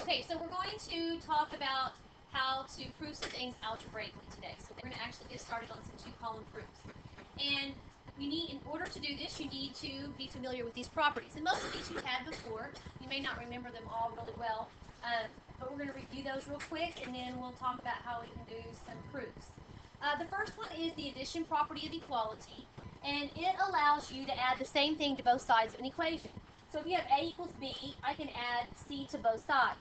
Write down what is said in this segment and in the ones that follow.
Okay, so we're going to talk about how to prove some things algebraically today. So we're going to actually get started on some two-column proofs. And you need, in order to do this, you need to be familiar with these properties. And most of these you've had before. You may not remember them all really well, but we're going to review those real quick, and then we'll talk about how we can do some proofs. The first one is the addition property of equality, and it allows you to add the same thing to both sides of an equation. So if you have a equals b, I can add c to both sides.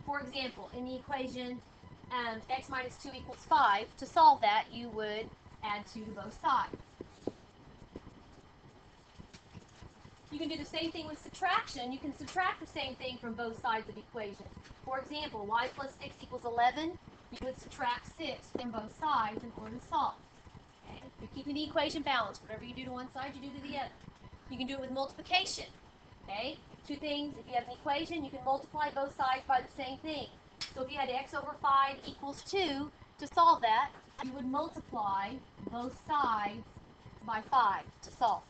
For example, in the equation x minus 2 equals 5, to solve that, you would add 2 to both sides. You can do the same thing with subtraction. You can subtract the same thing from both sides of the equation. For example, y plus 6 equals 11. You would subtract 6 from both sides in order to solve. Okay? You're keeping the equation balanced. Whatever you do to one side, you do to the other. You can do it with multiplication. Okay? Two things, if you have an equation, you can multiply both sides by the same thing. So if you had x over 5 equals 2, to solve that, you would multiply both sides by 5 to solve.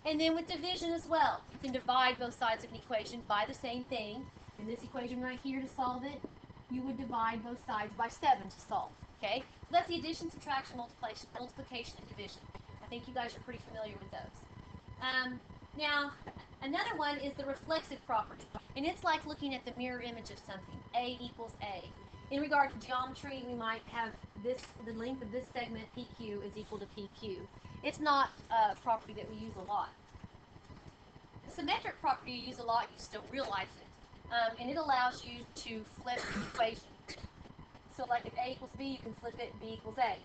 And then with division as well, you can divide both sides of an equation by the same thing. In this equation right here, to solve it, you would divide both sides by 7 to solve. Okay? So that's the addition, subtraction, multiplication, and division. I think you guys are pretty familiar with those. Now, another one is the reflexive property. And it's like looking at the mirror image of something. A equals A. In regard to geometry, we might have this, the length of this segment, PQ, is equal to PQ. It's not a property that we use a lot. The symmetric property you use a lot, you just don't realize it. And it allows you to flip the equation. So like if A equals B, you can flip it, B equals A.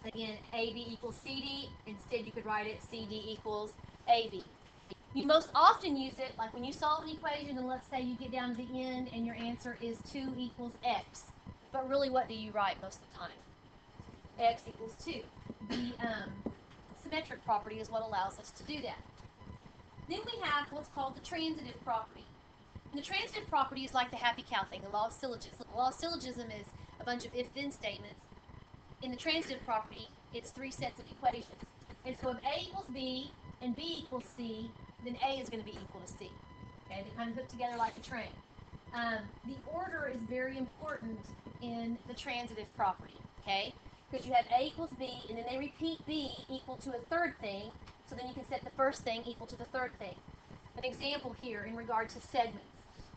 Again, AB equals CD. Instead, you could write it CD equals AB. You most often use it like when you solve an equation, and let's say you get down to the end and your answer is 2 equals x. But really, what do you write most of the time? X equals 2. The symmetric property is what allows us to do that. Then we have what's called the transitive property. And the transitive property is like the happy cow thing, the law of syllogism. The law of syllogism is a bunch of if-then statements. In the transitive property, it's 3 sets of equations. And so if A equals B and B equals C, then A is going to be equal to C. Okay, they kind of hook together like a train. The order is very important in the transitive property, okay? Because you have A equals B, and then they repeat B equal to a third thing, so then you can set the first thing equal to the third thing. An example here in regard to segments.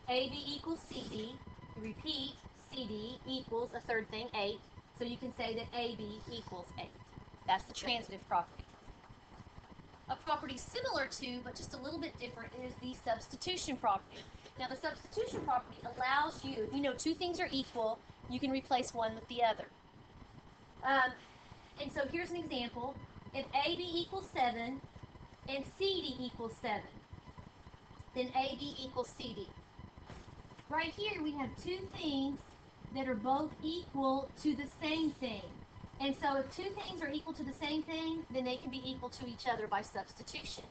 AB equals CD, you repeat CD equals a third thing, 8, so you can say that AB equals 8. That's the transitive property. A property similar to, but just a little bit different, is the substitution property. Now the substitution property allows you, if you know two things are equal, you can replace one with the other. And so here's an example. If AB equals 7 and CD equals 7, then AB equals CD. Right here we have two things that are both equal to the same thing. And so if two things are equal to the same thing, then they can be equal to each other by substitution.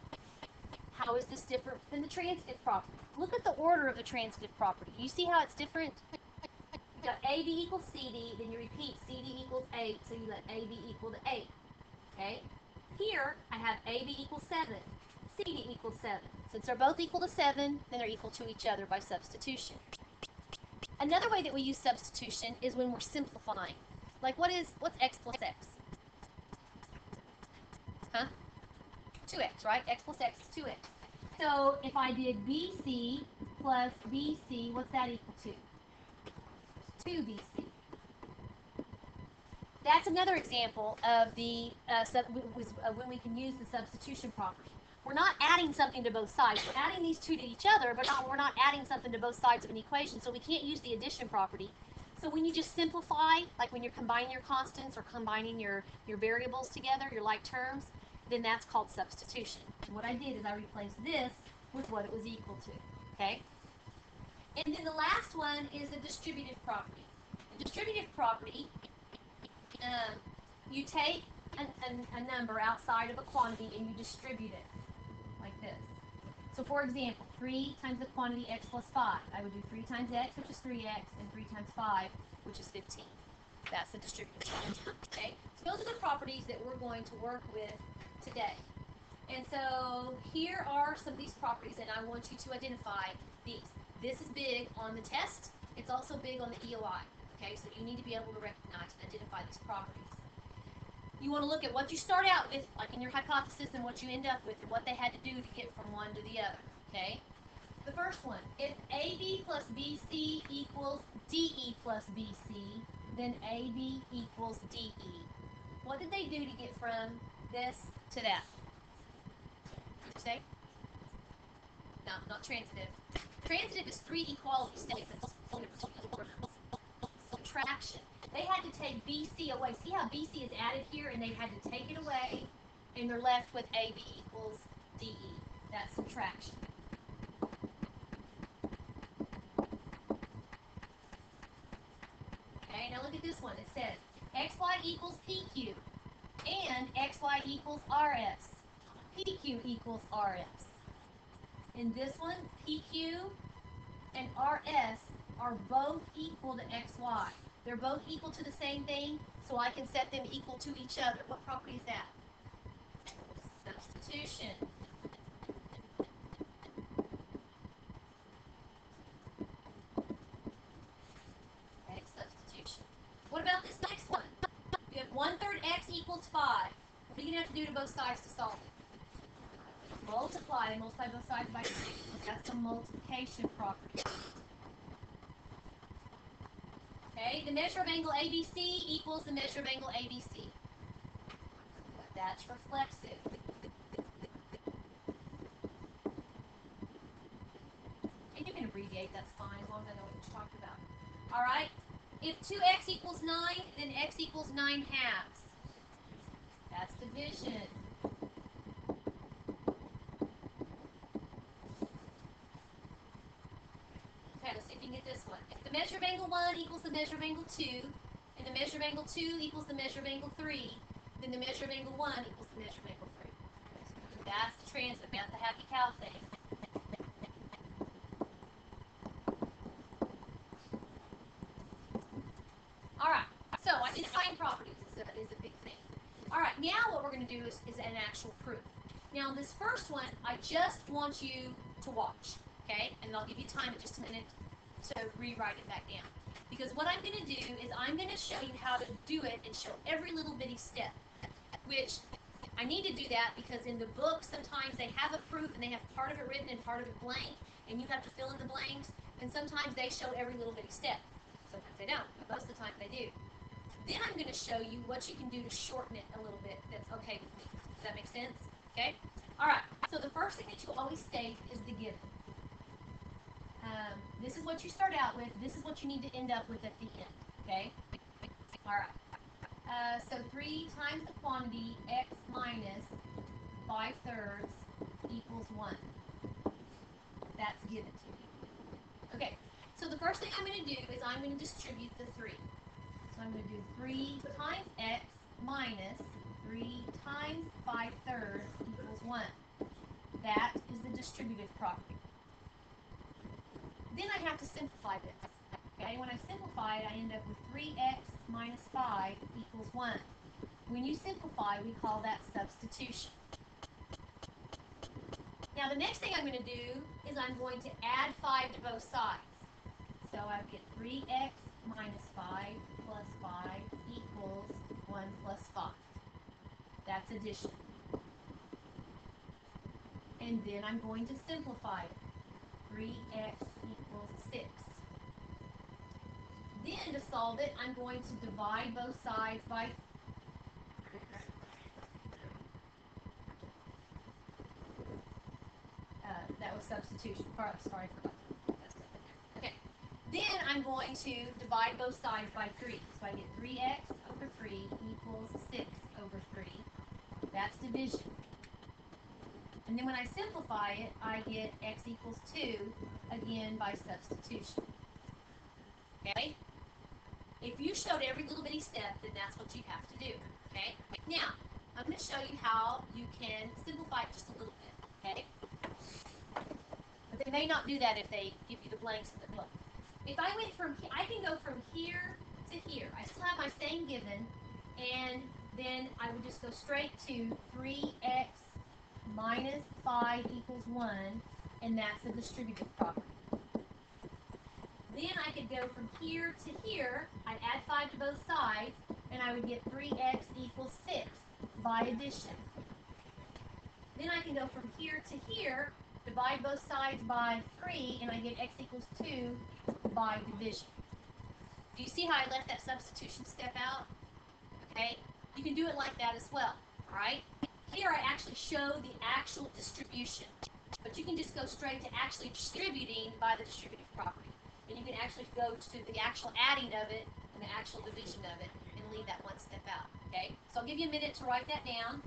How is this different than the transitive property? Look at the order of the transitive property. You see how it's different? You got AB equals CD, then you repeat CD equals 8, so you let AB equal to 8. Okay? Here, I have AB equals 7, CD equals 7. Since they're both equal to 7, then they're equal to each other by substitution. Another way that we use substitution is when we're simplifying. Like what's x plus x? Huh? 2x, right? X plus x is 2x. So if I did BC plus BC, what's that equal to? 2BC. That's another example of the when we can use the substitution property. We're not adding something to both sides. We're adding these two to each other, but we're not adding something to both sides of an equation, so we can't use the addition property. So when you just simplify, like when you're combining your constants or combining your variables together, your like terms, then that's called substitution. And what I did is I replaced this with what it was equal to, okay? And then the last one is the distributive property. The distributive property, you take a number outside of a quantity and you distribute it like this. So for example, 3 times the quantity x plus 5. I would do 3 times x, which is 3x, and 3 times 5, which is 15. That's the distributive property. Okay? So those are the properties that we're going to work with today. And so here are some of these properties, and I want you to identify these. This is big on the test. It's also big on the EOI. Okay, so you need to be able to recognize and identify these properties. You want to look at what you start out with, like in your hypothesis, and what you end up with, and what they had to do to get from one to the other. Okay? The first one, if AB plus BC equals DE plus BC, then AB equals DE. What did they do to get from this to that? Did you say? No, not transitive. Transitive is three equality statements. Subtraction. They had to take BC away. See how BC is added here, and they had to take it away, and they're left with AB equals DE. That's subtraction. Okay, now look at this one. It says XY equals PQ and XY equals RS. PQ equals RS. In this one, PQ and RS are both equal to XY. They're both equal to the same thing, so I can set them equal to each other. What property is that? Substitution. Okay, substitution. What about this next one? You have 1/3 x equals 5. What are you going to have to do to both sides to solve it? Multiply both sides by 3. That's the multiplication property. Okay, the measure of angle ABC equals the measure of angle ABC. That's reflexive. And you can abbreviate, that's fine, as long as I know what you're talking about. Alright, if 2x equals 9, then x equals 9 halves. That's division. Okay, let's see if you can get this one. If the measure of angle 1 equals the measure of angle 2, and the measure of angle 2 equals the measure of angle 3, then the measure of angle 1 equals the measure of angle 3. That's the transit. That's the happy cow thing. Alright, so identifying properties is a big thing. Alright, now what we're going to do is an actual proof. Now, this first one, I just want you to watch, okay? And I'll give you time in just a minute to rewrite it back down. Because what I'm going to do is I'm going to show you how to do it and show every little bitty step, which I need to do that because in the book, sometimes they have a proof and they have part of it written and part of it blank, and you have to fill in the blanks, and sometimes they show every little bitty step. Sometimes they don't, but most of the time they do. Then I'm going to show you what you can do to shorten it a little bit that's okay with me. Does that make sense? Okay? Alright, so the first thing that you always state is the given. This is what you start out with. This is what you need to end up with at the end. Okay? Alright. So 3 times the quantity x minus 5/3 equals 1. That's given to me. Okay, so the first thing I'm going to do is I'm going to distribute the 3. So I'm going to do 3 times x minus 3 times 5/3 equals 1. That is the distributive property. Then I have to simplify this. Okay, when I simplify it, I end up with 3x minus 5 equals 1. When you simplify, we call that substitution. Now the next thing I'm going to do is I'm going to add 5 to both sides. So I get 3x minus 5 plus 5 equals 1 plus 5. That's addition. And then I'm going to simplify it. 3x equals 6. Then to solve it, I'm going to divide both sides by that was substitution. Sorry, I forgot to put that stuff in there. Okay. Then I'm going to divide both sides by 3. So I get 3x over 3 equals 6 over 3. That's division. And then when I simplify it, I get x equals 2, again by substitution. Okay? If you showed every little bitty step, then that's what you have to do. Okay? Now, I'm going to show you how you can simplify it just a little bit. Okay? But they may not do that if they give you the blanks in the book. If I went from, I can go from here to here. I still have my same given, and then I would just go straight to 3x minus 5 equals 1, and that's the distributive property. Then I could go from here to here. I'd add 5 to both sides, and I would get 3x equals 6 by addition. Then I can go from here to here, divide both sides by 3, and I get x equals 2 by division. Do you see how I left that substitution step out? Okay? You can do it like that as well, all right? Here I actually show the actual distribution, but you can just go straight to actually distributing by the distributive property. And you can actually go to the actual adding of it and the actual division of it and leave that one step out, okay? So I'll give you a minute to write that down.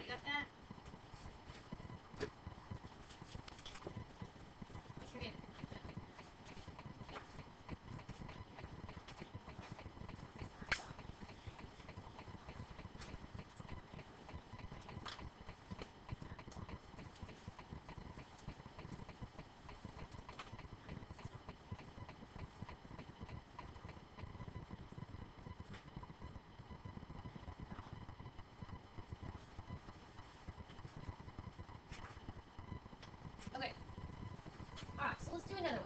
Got that? Okay. Okay. All right, so let's do another one.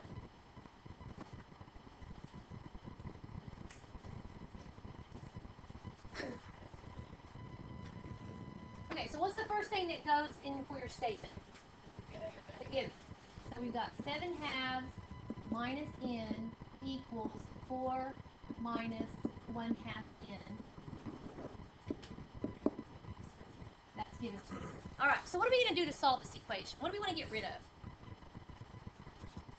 Okay, so what's the first thing that goes in for your statement? The given. So we've got 7 halves minus n equals 4 minus 1 half n. That's given to us. All right, so what are we going to do to solve this equation? What do we want to get rid of?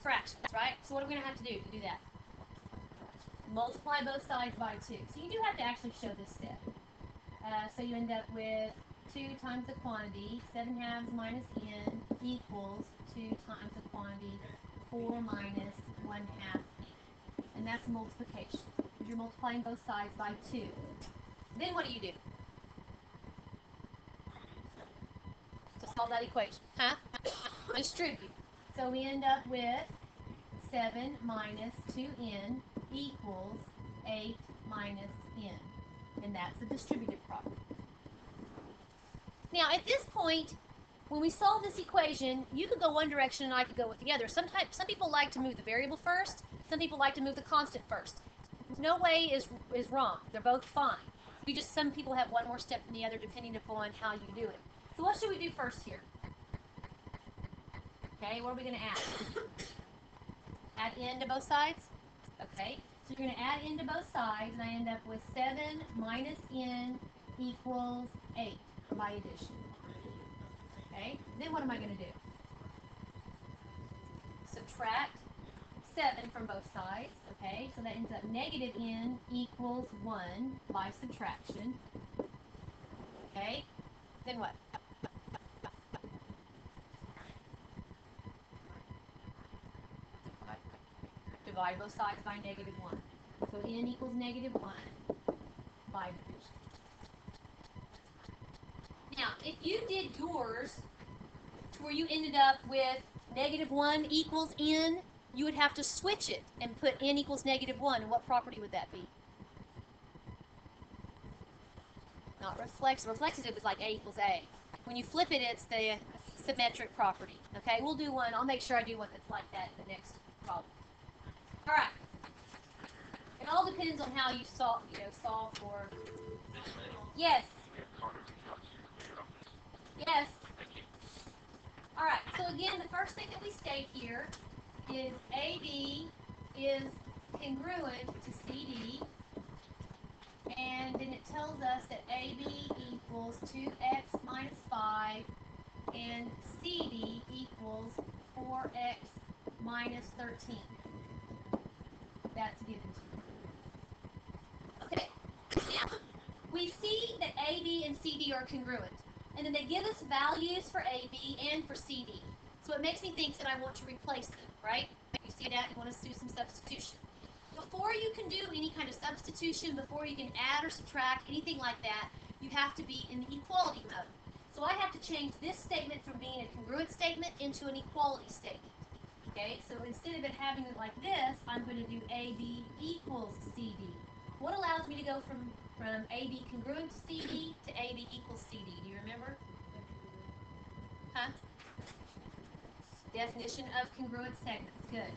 Fractions, right? So what are we going to have to do that? Multiply both sides by 2. So you do have to actually show this step. So you end up with 2 times the quantity, 7 halves minus n equals 2 times the quantity, 4 minus 1 half n. And that's multiplication. You're multiplying both sides by 2. Then what do? To solve that equation? Huh? Distribute. So we end up with 7 minus 2n equals 8 minus n. And that's the distributive property. Now, at this point, when we solve this equation, you could go one direction and I could go with the other. Some people like to move the variable first. Some people like to move the constant first. No way is wrong. They're both fine. Some people have one more step than the other depending upon how you do it. So what should we do first here? Okay, what are we going to add? Add n to both sides? Okay, so you're going to add n to both sides, and I end up with 7 minus n equals 8. by addition. Okay, then what am I going to do? Subtract 7 from both sides. Okay, so that ends up negative n equals 1 by subtraction. Okay, then what? Divide both sides by negative 1. So n equals negative 1 by division. Now, if you did yours to where you ended up with negative 1 equals n, you would have to switch it and put n equals negative 1. And what property would that be? Not reflexive. Reflexive is like a equals a. When you flip it, it's the symmetric property. Okay, we'll do one. I'll make sure I do one that's like that in the next problem. All right. It all depends on how you solve for. Yes. Yes. All right. So again, the first thing that we state here is AB is congruent to CD, and then it tells us that AB equals 2x minus 5, and CD equals 4x minus 13. That's given to you. Okay, now we see that AB and CD are congruent, and then they give us values for AB and for CD. So it makes me think that I want to replace them, right? You see that? You want to do some substitution. Before you can do any kind of substitution, before you can add or subtract, anything like that, you have to be in the equality mode. So I have to change this statement from being a congruent statement into an equality statement. Okay, so instead of it having it like this, I'm going to do AB equals CD. What allows me to go from AB congruent to CD to AB equals CD? Do you remember? Huh? Definition of congruent segments. Good.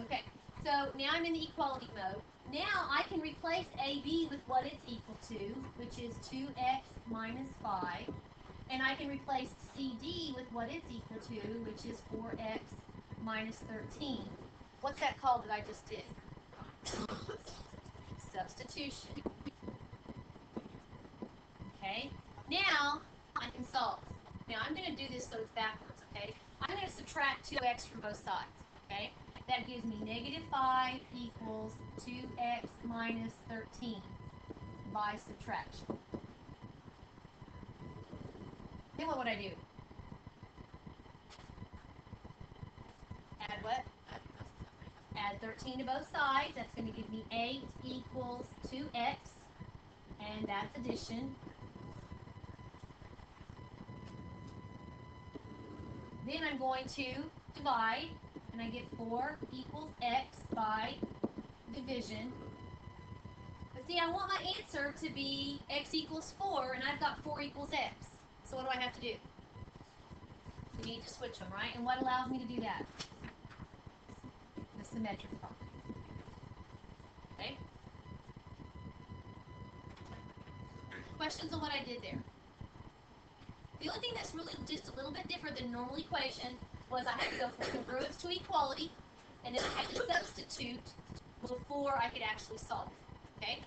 Okay, so now I'm in the equality mode. Now I can replace AB with what it's equal to, which is 2x minus 5. And I can replace CD with what it's equal to, which is 4x minus 13. What's that called that I just did? Substitution. Okay, now I can solve. Now I'm going to do this so it's backwards, okay? I'm going to subtract 2x from both sides, okay? That gives me negative 5 equals 2x minus 13 by subtraction. Then what would I do? Add what? Add 13 to both sides. That's going to give me 8 equals 2x, and that's addition. Then I'm going to divide, and I get 4 equals x by division. But see, I want my answer to be x equals 4, and I've got 4 equals x. So what do I have to do? We need to switch them, right? And what allows me to do that? The symmetric property. Okay? Questions on what I did there? The only thing that's really just a little bit different than normal equation was I had to go from congruence to equality, and then I had to substitute before I could actually solve. Okay?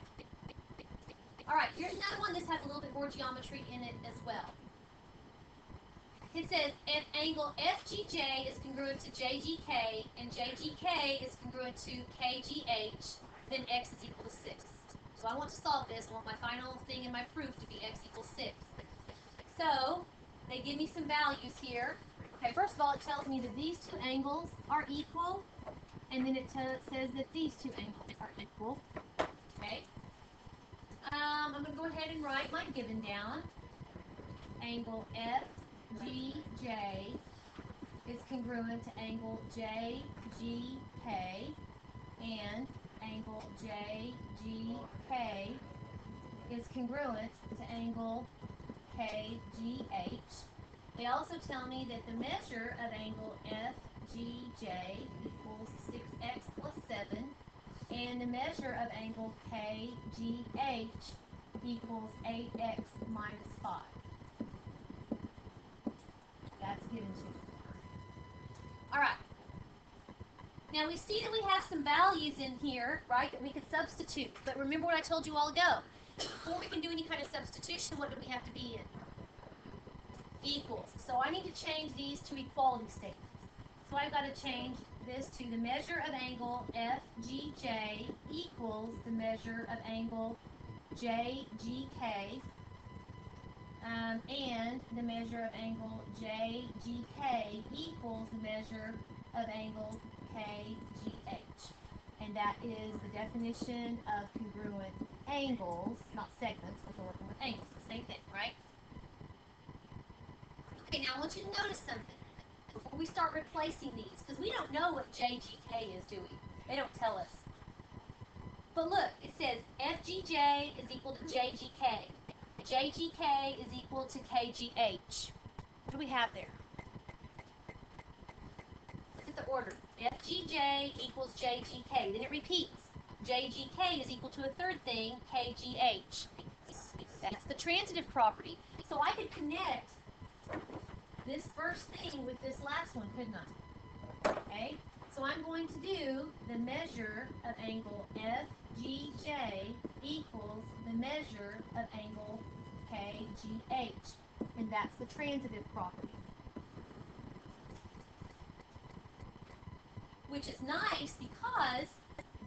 Alright, here's another one. This has a little bit more geometry in it as well. It says if angle FGJ is congruent to JGK and JGK is congruent to KGH, then x is equal to 6. So I want to solve this. I want my final thing in my proof to be x equals 6. So they give me some values here. Okay, first of all, it tells me that these two angles are equal, and then it says that these two angles are equal. Okay. I'm going to go ahead and write my given down. Angle FGJ is congruent to angle JGK, and angle JGK is congruent to angle KGH. They also tell me that the measure of angle FGJ equals 6x plus 7, and the measure of angle KGH equals 8x minus 5. That's given to me. All right. Now we see that we have some values in here, right, that we can substitute. But remember what I told you all ago. Before we can do any kind of substitution, what do we have to be in? Equals. So I need to change these to equality statements. So I've got to change this to the measure of angle FGJ equals the measure of angle JGK, and the measure of angle JGK equals the measure of angle KGH. And that is the definition of congruent angles, not segments, because we're working with angles. The same thing, right? Okay, now I want you to notice something before we start replacing these, because we don't know what JGK is, do we? They don't tell us. But look, it says FGJ is equal to JGK. JGK is equal to KGH. What do we have there? Look at the order. FGJ equals JGK. Then it repeats. JGK is equal to a third thing, KGH. That's the transitive property. So I could connect this first thing with this last one, couldn't I? Okay? So I'm going to do the measure of angle FGJ equals the measure of angle KGH. And that's the transitive property. Which is nice because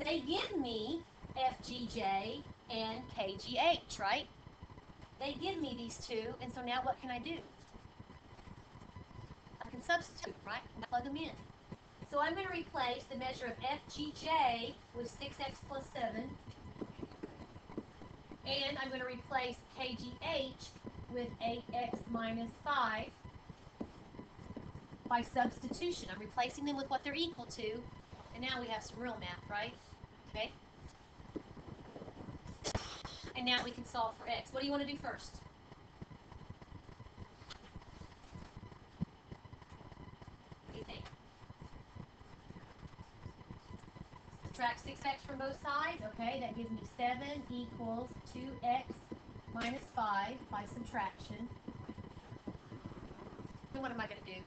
they give me FGJ and KGH, right? They give me these two, and so now what can I do? I can substitute, right? Plug them in. So I'm going to replace the measure of FGJ with 6x plus 7, and I'm going to replace KGH with 8x minus 5 by substitution. I'm replacing them with what they're equal to, and now we have some real math, right? Okay? And now we can solve for x. What do you want to do first? What do you think? Subtract 6x from both sides. Okay, that gives me 7 equals 2x minus 5 by subtraction. Then what am I going to do?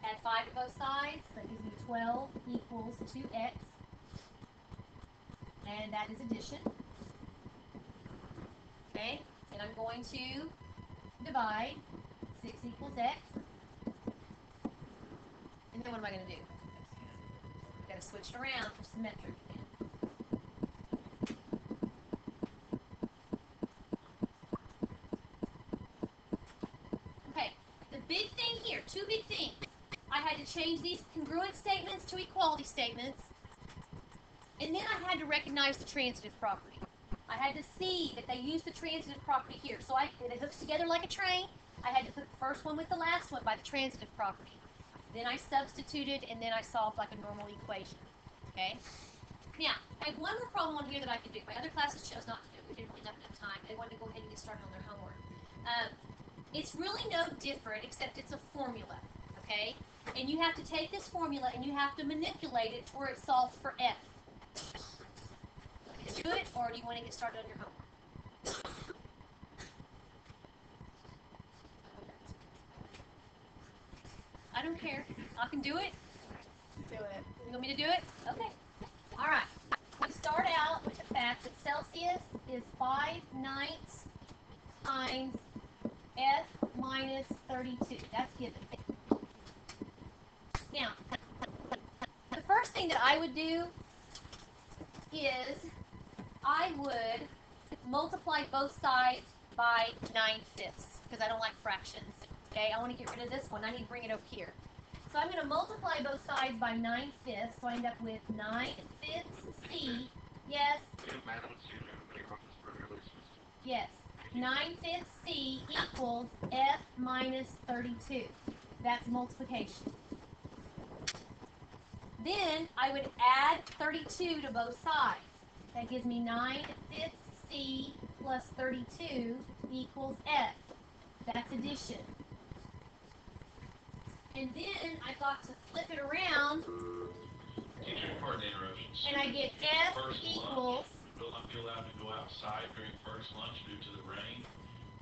Add 5 to both sides. That gives me 12 equals 2x. And that is addition. Okay, and I'm going to divide 6 equals x. And then what am I going to do? I've got to switch it around for symmetric again. Okay, the big thing here, two big things. I had to change these congruent statements to equality statements. And then I had to recognize the transitive property. I had to see that they use the transitive property here. So it hooks together like a train. I had to put the first one with the last one by the transitive property. Then I substituted, and then I solved like a normal equation. Okay? Now, I have one more problem on here that I could do. My other classes chose not to do it. We didn't really have enough time. They wanted to go ahead and get started on their homework. It's really no different, except it's a formula. Okay? And you have to take this formula and you have to manipulate it to where it solves for f. Do it, or do you want to get started on your homework? I don't care. I can do it. Do it. You want me to do it? Okay. All right. We start out with the fact that Celsius is 5/9 times F minus 32. That's given. Now, the first thing that I would do is I would multiply both sides by 9/5 because I don't like fractions. Okay, I want to get rid of this one. I need to bring it over here. So I'm going to multiply both sides by 9/5, so I end up with 9/5 C. Yes. Yes. 9/5 C equals F minus 32. That's multiplication. Then I would add 32 to both sides. That gives me 9/5 C plus 32 equals F. That's addition. And then I've got to flip it around. Teacher, pardon the interruption. And I get F First equals. lunch will not be allowed to go outside during first lunch due to the rain.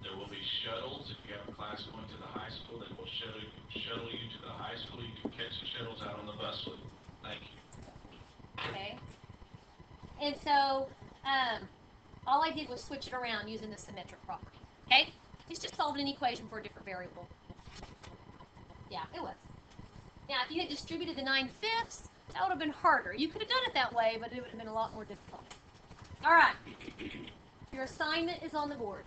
There will will be shuttles. If you have a class going to the high school, they will shuttle you to the high school. You can catch the shuttles out on the busway. Thank you. Okay. And so, all I did was switch it around using the symmetric property. Okay? It's just solving an equation for a different variable. Yeah, it was. Now, if you had distributed the 9/5, that would have been harder. You could have done it that way, but it would have been a lot more difficult. All right. Your assignment is on the board.